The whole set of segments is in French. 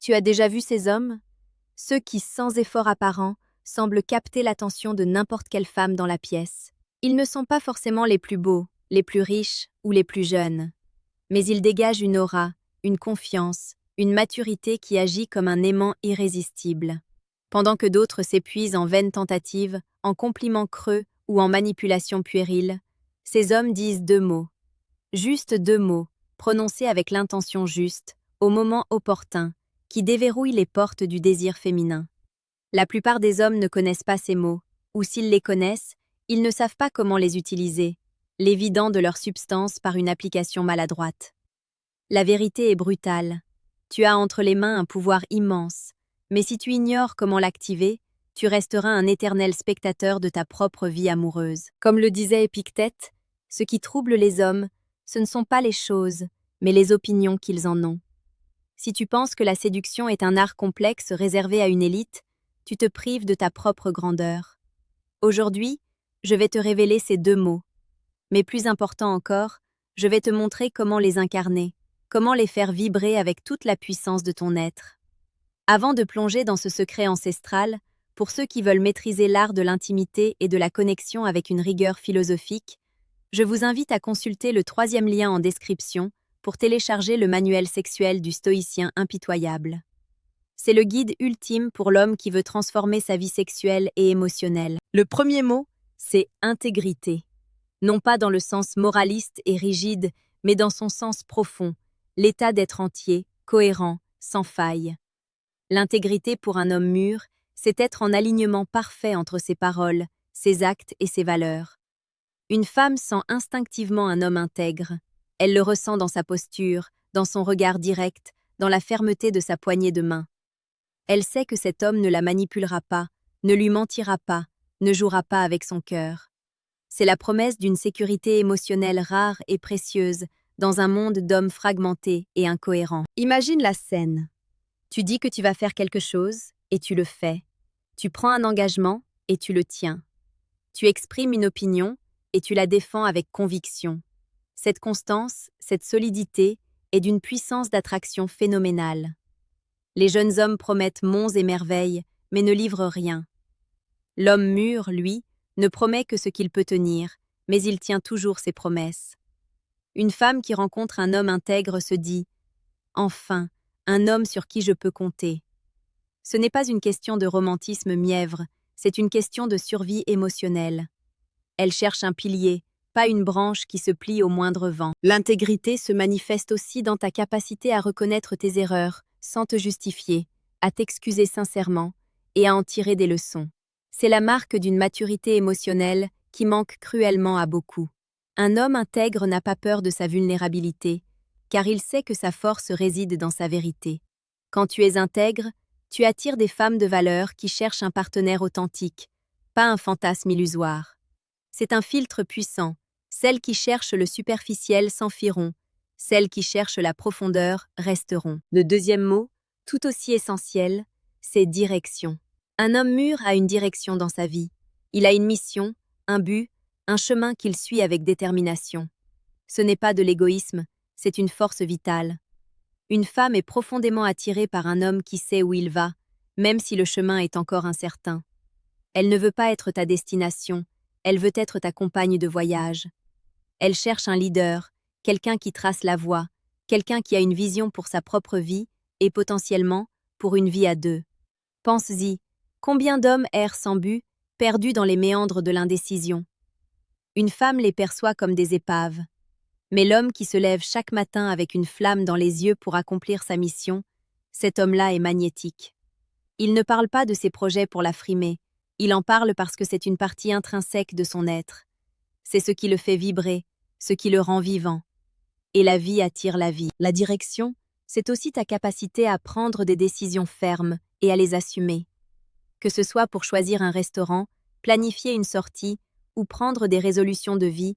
Tu as déjà vu ces hommes? Ceux qui, sans effort apparent, semblent capter l'attention de n'importe quelle femme dans la pièce. Ils ne sont pas forcément les plus beaux, les plus riches ou les plus jeunes. Mais ils dégagent une aura, une confiance, une maturité qui agit comme un aimant irrésistible. Pendant que d'autres s'épuisent en vaines tentatives, en compliments creux ou en manipulations puériles, ces hommes disent deux mots. Juste deux mots, prononcés avec l'intention juste, au moment opportun, qui déverrouillent les portes du désir féminin. La plupart des hommes ne connaissent pas ces mots, ou s'ils les connaissent, ils ne savent pas comment les utiliser, les vidant de leur substance par une application maladroite. La vérité est brutale. Tu as entre les mains un pouvoir immense, mais si tu ignores comment l'activer, tu resteras un éternel spectateur de ta propre vie amoureuse. Comme le disait Épictète, ce qui trouble les hommes, ce ne sont pas les choses, mais les opinions qu'ils en ont. Si tu penses que la séduction est un art complexe réservé à une élite, tu te prives de ta propre grandeur. Aujourd'hui, je vais te révéler ces deux mots. Mais plus important encore, je vais te montrer comment les incarner, comment les faire vibrer avec toute la puissance de ton être. Avant de plonger dans ce secret ancestral, pour ceux qui veulent maîtriser l'art de l'intimité et de la connexion avec une rigueur philosophique, je vous invite à consulter le 3e lien en description pour télécharger le manuel sexuel du stoïcien impitoyable. C'est le guide ultime pour l'homme qui veut transformer sa vie sexuelle et émotionnelle. Le premier mot, c'est intégrité. Non pas dans le sens moraliste et rigide, mais dans son sens profond, l'état d'être entier, cohérent, sans faille. L'intégrité pour un homme mûr, c'est être en alignement parfait entre ses paroles, ses actes et ses valeurs. Une femme sent instinctivement un homme intègre. Elle le ressent dans sa posture, dans son regard direct, dans la fermeté de sa poignée de main. Elle sait que cet homme ne la manipulera pas, ne lui mentira pas, ne jouera pas avec son cœur. C'est la promesse d'une sécurité émotionnelle rare et précieuse dans un monde d'hommes fragmentés et incohérents. Imagine la scène. Tu dis que tu vas faire quelque chose et tu le fais. Tu prends un engagement et tu le tiens. Tu exprimes une opinion et tu la défends avec conviction. Cette constance, cette solidité est d'une puissance d'attraction phénoménale. Les jeunes hommes promettent monts et merveilles, mais ne livrent rien. L'homme mûr, lui, ne promet que ce qu'il peut tenir, mais il tient toujours ses promesses. Une femme qui rencontre un homme intègre se dit « Enfin, un homme sur qui je peux compter ». Ce n'est pas une question de romantisme mièvre, c'est une question de survie émotionnelle. Elle cherche un pilier, pas une branche qui se plie au moindre vent. L'intégrité se manifeste aussi dans ta capacité à reconnaître tes erreurs, sans te justifier, à t'excuser sincèrement et à en tirer des leçons. C'est la marque d'une maturité émotionnelle qui manque cruellement à beaucoup. Un homme intègre n'a pas peur de sa vulnérabilité, car il sait que sa force réside dans sa vérité. Quand tu es intègre, tu attires des femmes de valeur qui cherchent un partenaire authentique, pas un fantasme illusoire. C'est un filtre puissant. Celles qui cherchent le superficiel s'enfuiront, celles qui cherchent la profondeur resteront. Le deuxième mot, tout aussi essentiel, c'est direction. Un homme mûr a une direction dans sa vie. Il a une mission, un but, un chemin qu'il suit avec détermination. Ce n'est pas de l'égoïsme, c'est une force vitale. Une femme est profondément attirée par un homme qui sait où il va, même si le chemin est encore incertain. Elle ne veut pas être ta destination, elle veut être ta compagne de voyage. Elle cherche un leader, quelqu'un qui trace la voie, quelqu'un qui a une vision pour sa propre vie et potentiellement pour une vie à deux. Pense-y, combien d'hommes errent sans but, perdus dans les méandres de l'indécision? Une femme les perçoit comme des épaves. Mais l'homme qui se lève chaque matin avec une flamme dans les yeux pour accomplir sa mission, cet homme-là est magnétique. Il ne parle pas de ses projets pour la frimer, il en parle parce que c'est une partie intrinsèque de son être. C'est ce qui le fait vibrer, ce qui le rend vivant. Et la vie attire la vie. La direction, c'est aussi ta capacité à prendre des décisions fermes et à les assumer. Que ce soit pour choisir un restaurant, planifier une sortie ou prendre des résolutions de vie,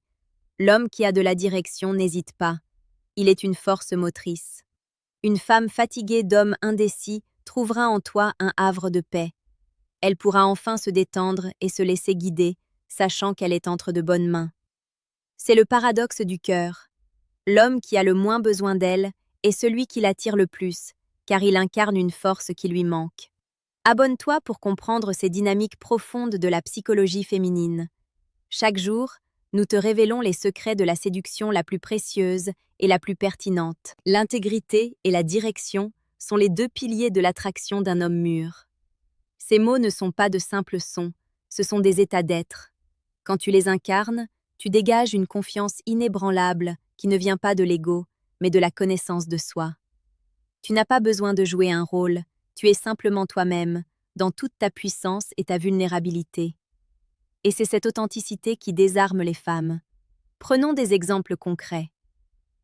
l'homme qui a de la direction n'hésite pas. Il est une force motrice. Une femme fatiguée d'hommes indécis trouvera en toi un havre de paix. Elle pourra enfin se détendre et se laisser guider, sachant qu'elle est entre de bonnes mains. C'est le paradoxe du cœur. L'homme qui a le moins besoin d'elle est celui qui l'attire le plus, car il incarne une force qui lui manque. Abonne-toi pour comprendre ces dynamiques profondes de la psychologie féminine. Chaque jour, nous te révélons les secrets de la séduction la plus précieuse et la plus pertinente. L'intégrité et la direction sont les deux piliers de l'attraction d'un homme mûr. Ces mots ne sont pas de simples sons, ce sont des états d'être. Quand tu les incarnes, tu dégages une confiance inébranlable qui ne vient pas de l'ego, mais de la connaissance de soi. Tu n'as pas besoin de jouer un rôle, tu es simplement toi-même, dans toute ta puissance et ta vulnérabilité. Et c'est cette authenticité qui désarme les femmes. Prenons des exemples concrets.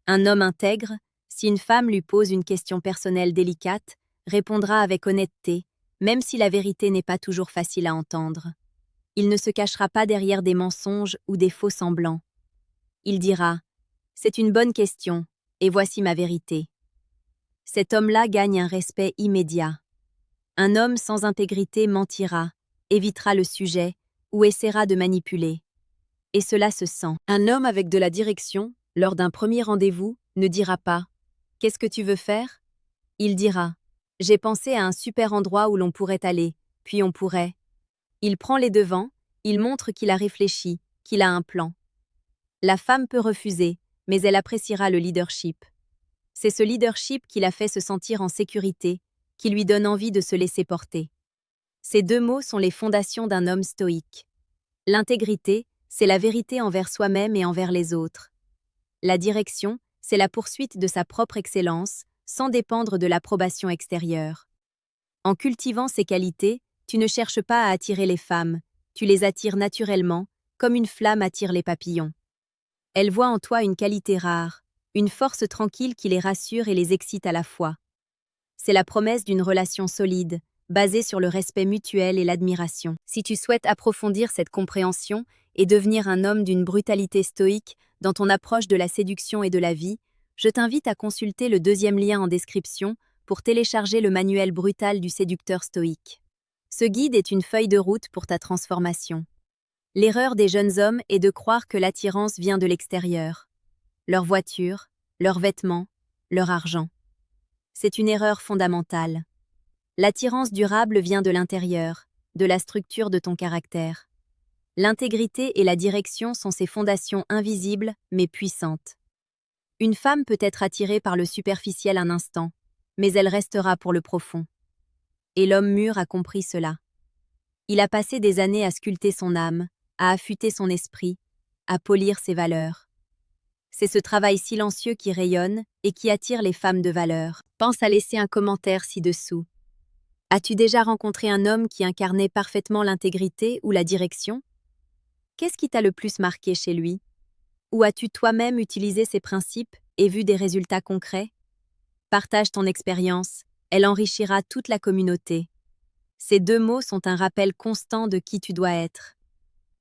Un homme intègre, si une femme lui pose une question personnelle délicate, répondra avec honnêteté, même si la vérité n'est pas toujours facile à entendre. Il ne se cachera pas derrière des mensonges ou des faux semblants. Il dira « C'est une bonne question, et voici ma vérité ». Cet homme-là gagne un respect immédiat. Un homme sans intégrité mentira, évitera le sujet ou essaiera de manipuler. Et cela se sent. Un homme avec de la direction, lors d'un premier rendez-vous, ne dira pas « Qu'est-ce que tu veux faire ?» Il dira « J'ai pensé à un super endroit où l'on pourrait aller, puis on pourrait… » Il prend les devants, il montre qu'il a réfléchi, qu'il a un plan. La femme peut refuser, mais elle appréciera le leadership. C'est ce leadership qui la fait se sentir en sécurité, qui lui donne envie de se laisser porter. Ces deux mots sont les fondations d'un homme stoïque. L'intégrité, c'est la vérité envers soi-même et envers les autres. La direction, c'est la poursuite de sa propre excellence, sans dépendre de l'approbation extérieure. En cultivant ces qualités, tu ne cherches pas à attirer les femmes, tu les attires naturellement, comme une flamme attire les papillons. Elles voient en toi une qualité rare, une force tranquille qui les rassure et les excite à la fois. C'est la promesse d'une relation solide, basée sur le respect mutuel et l'admiration. Si tu souhaites approfondir cette compréhension et devenir un homme d'une brutalité stoïque dans ton approche de la séduction et de la vie, je t'invite à consulter le deuxième lien en description pour télécharger le manuel brutal du séducteur stoïque. Ce guide est une feuille de route pour ta transformation. L'erreur des jeunes hommes est de croire que l'attirance vient de l'extérieur. Leur voiture, leurs vêtements, leur argent. C'est une erreur fondamentale. L'attirance durable vient de l'intérieur, de la structure de ton caractère. L'intégrité et la direction sont ces fondations invisibles mais puissantes. Une femme peut être attirée par le superficiel un instant, mais elle restera pour le profond. Et l'homme mûr a compris cela. Il a passé des années à sculpter son âme, à affûter son esprit, à polir ses valeurs. C'est ce travail silencieux qui rayonne et qui attire les femmes de valeur. Pense à laisser un commentaire ci-dessous. As-tu déjà rencontré un homme qui incarnait parfaitement l'intégrité ou la direction? Qu'est-ce qui t'a le plus marqué chez lui? Ou as-tu toi-même utilisé ces principes et vu des résultats concrets? Partage ton expérience, elle enrichira toute la communauté. Ces deux mots sont un rappel constant de qui tu dois être.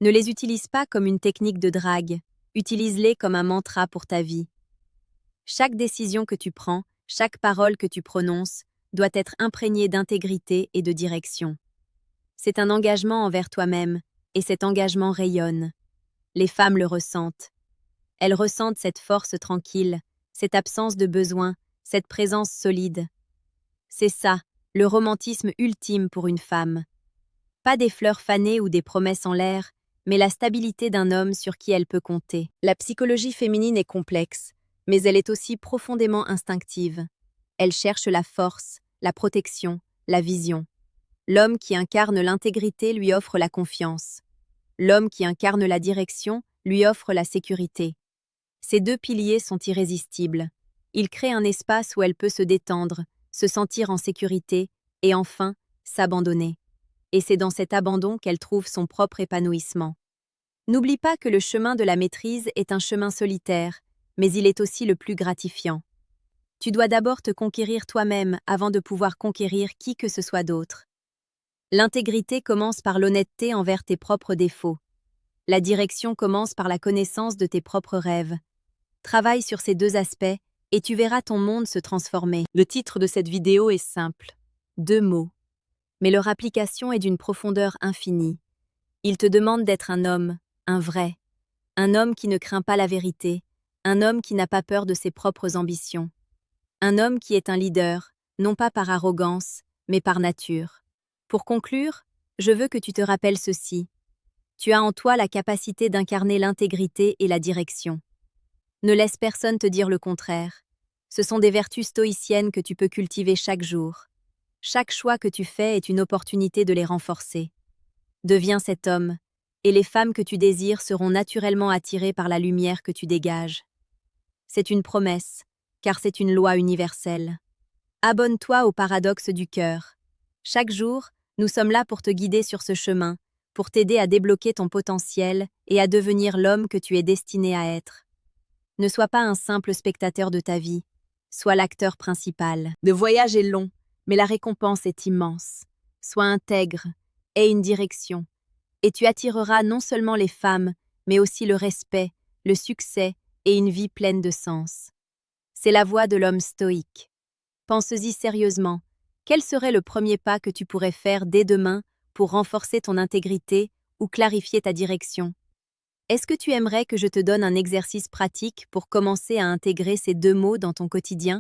Ne les utilise pas comme une technique de drague, utilise-les comme un mantra pour ta vie. Chaque décision que tu prends, chaque parole que tu prononces, doit être imprégnée d'intégrité et de direction. C'est un engagement envers toi-même, et cet engagement rayonne. Les femmes le ressentent. Elles ressentent cette force tranquille, cette absence de besoin, cette présence solide. C'est ça, le romantisme ultime pour une femme. Pas des fleurs fanées ou des promesses en l'air, mais la stabilité d'un homme sur qui elle peut compter. La psychologie féminine est complexe, mais elle est aussi profondément instinctive. Elle cherche la force, la protection, la vision. L'homme qui incarne l'intégrité lui offre la confiance. L'homme qui incarne la direction lui offre la sécurité. Ces deux piliers sont irrésistibles. Ils créent un espace où elle peut se détendre, se sentir en sécurité et enfin, s'abandonner. Et c'est dans cet abandon qu'elle trouve son propre épanouissement. N'oublie pas que le chemin de la maîtrise est un chemin solitaire, mais il est aussi le plus gratifiant. Tu dois d'abord te conquérir toi-même avant de pouvoir conquérir qui que ce soit d'autre. L'intégrité commence par l'honnêteté envers tes propres défauts. La direction commence par la connaissance de tes propres rêves. Travaille sur ces deux aspects et tu verras ton monde se transformer. Le titre de cette vidéo est simple. 2 mots. Mais leur application est d'une profondeur infinie. Il te demande d'être un homme, un vrai. Un homme qui ne craint pas la vérité. Un homme qui n'a pas peur de ses propres ambitions. Un homme qui est un leader, non pas par arrogance, mais par nature. Pour conclure, je veux que tu te rappelles ceci. Tu as en toi la capacité d'incarner l'intégrité et la direction. Ne laisse personne te dire le contraire. Ce sont des vertus stoïciennes que tu peux cultiver chaque jour. Chaque choix que tu fais est une opportunité de les renforcer. Deviens cet homme, et les femmes que tu désires seront naturellement attirées par la lumière que tu dégages. C'est une promesse, car c'est une loi universelle. Abonne-toi au paradoxe du cœur. Chaque jour, nous sommes là pour te guider sur ce chemin, pour t'aider à débloquer ton potentiel et à devenir l'homme que tu es destiné à être. Ne sois pas un simple spectateur de ta vie, sois l'acteur principal. Le voyage est long, mais la récompense est immense. Sois intègre, aie une direction, et tu attireras non seulement les femmes, mais aussi le respect, le succès et une vie pleine de sens. C'est la voie de l'homme stoïque. Pense-y sérieusement. Quel serait le premier pas que tu pourrais faire dès demain pour renforcer ton intégrité ou clarifier ta direction? Est-ce que tu aimerais que je te donne un exercice pratique pour commencer à intégrer ces deux mots dans ton quotidien?